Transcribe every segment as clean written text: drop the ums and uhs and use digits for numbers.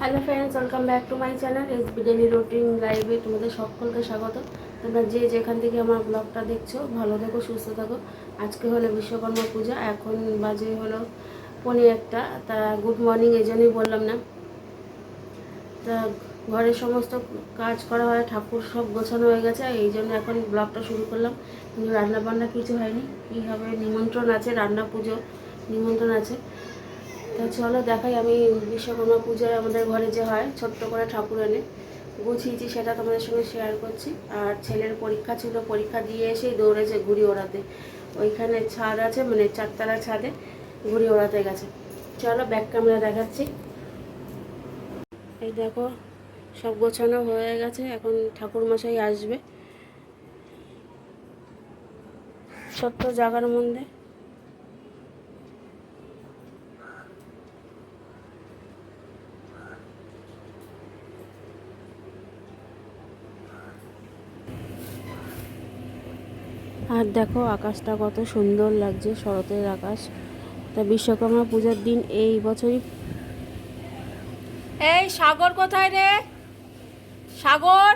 Hello friends, welcome back to my channel SB daily routine লাইভে তোমাদের সকলকে স্বাগত। তোমরা যে যেখান থেকে আমার ব্লগটা দেখছো ভালো থেকো, সুস্থ থাকো। আজকে হলো বিশ্বকর্মা পূজা, এখন বাজে হলো 1:45। তা গুড মর্নিং এই জন্যই বললাম না। তা ঘরের সমস্ত কাজ করা হয়, ঠাকুর সব গোছানো হয়ে গেছে, এই জন্য এখন ব্লগটা শুরু করলাম। কিন্তু রান্নাবান্না কিছু হয়নি, কী হবে, নিমন্ত্রণ আছে, রান্না পুজো নিমন্ত্রণ আছে। তা চলো দেখাই আমি বিশ্বকর্মা পূজায় আমাদের ঘরে যে হয় ছোট্ট করে ঠাকুর এনে গুছিয়েছি, সেটা তোমাদের সঙ্গে শেয়ার করছি। আর ছেলের পরীক্ষা ছিল, পরীক্ষা দিয়ে এসেই দৌড়েছে ঘুড়ি ওড়াতে। ওইখানে ছাদ আছে, মানে 4তলা ছাদে ঘুড়ি ওড়াতে গেছে। চলো ব্যাক ক্যামেরা দেখাচ্ছি। এই দেখো সব গোছানো হয়ে গেছে, এখন ঠাকুরমশাই আসবে ছোট্ট জায়গার মধ্যে। আর দেখো আকাশটা কত সুন্দর লাগছে, শরতের আকাশ। তা বিশ্বকর্মা পূজার দিন এই বছরই। এই সাগর কোথায় রে? সাগর,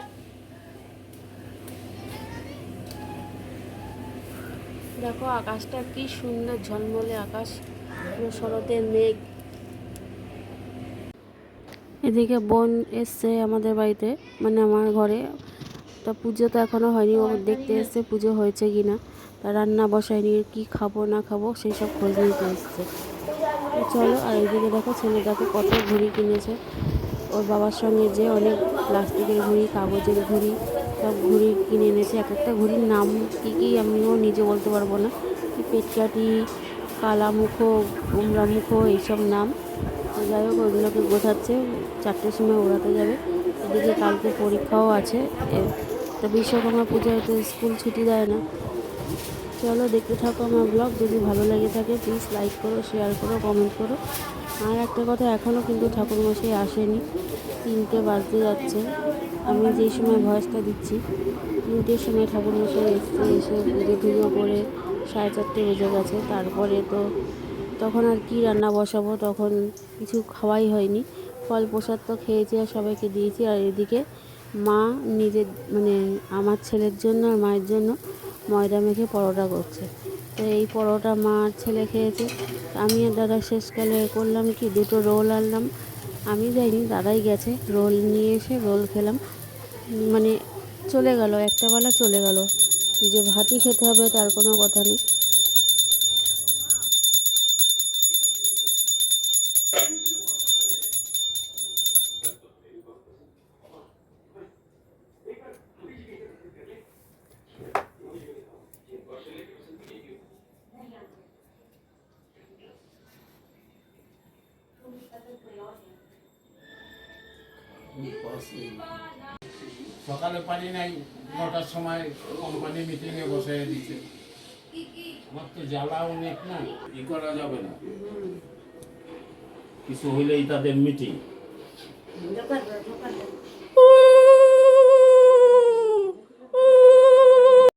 দেখো আকাশটা কি সুন্দর, ঝলমলে আকাশ, পুরো শরতের মেঘ। এদিকে বোন এসছে আমাদের বাড়িতে, মানে আমার ঘরে। তা পুজো তো এখনও হয়নি, ও দেখতে এসছে পুজো হয়েছে কি না। তা রান্না বসায়নি, কি খাবো না খাবো সেই সব খোঁজ নিতে এসছে। তো চলো। আর এইদিকে দেখো ছেলে দেখো কত ঘুড়ি কিনেছে ওর বাবার সঙ্গে, যে অনেক প্লাস্টিকের ঘুড়ি, কাগজের ঘুড়ি, সব ঘুড়ি কিনে এনেছে। এক একটা ঘুড়ির নাম কী কী আমিও নিজে বলতে পারবো না, কি পেটকাঠি, কালামুখো, গুমরামুখো, এইসব নাম। তো যাই হোক ওইগুলোকে গোছাচ্ছে, 4টের সময় ওড়াতে যাবে। এদিকে কালকে পরীক্ষাও আছে। তা বিশ্বকর্মা পূজায় তো স্কুল ছুটি দেয় না। চলো দেখতে থাকো আমার ব্লগ। যদি ভালো লেগে থাকে প্লিজ লাইক করো, শেয়ার করো, কমেন্ট করো। আর একটা কথা, এখনও কিন্তু ঠাকুরমশাই আসেনি, 3টে বাজতে যাচ্ছে। আমি যেই সময় ভয়েসটা দিচ্ছি 3টের সময় ঠাকুরমশাই এসছে, এসে পুজো টুজো করে 4:30 বেজে গেছে। তারপরে তো তখন আর কি রান্না বসাবো, তখন কিছু খাওয়াই হয়নি। ফল প্রসাদ তো খেয়েছি আর সবাইকে দিয়েছি। আর এদিকে মা নিজের, মানে আমার ছেলের জন্য আর মায়ের জন্য ময়দা মেখে পরোটা করছে। তো এই পরোটা মা আর ছেলে খেয়েছে। আমি আর দাদা শেষকালে করলাম কি, 2টো রোল আনলাম। আমি যাইনি, দাদাই গেছে, রোল নিয়ে এসে রোল খেলাম। মানে চলে গেল, একটা বেলা চলে গেল। যে ভাতই খেতে হবে তার কোনো কথা নেই। সকালে পানি নাই, 9টার সময় কোম্পানি মিটিংয়ে বসে দিচ্ছে। আমার তো জ্বালা অনেক না, ই করা যাবে না, কিছু হইলেই তাদের মিটিং।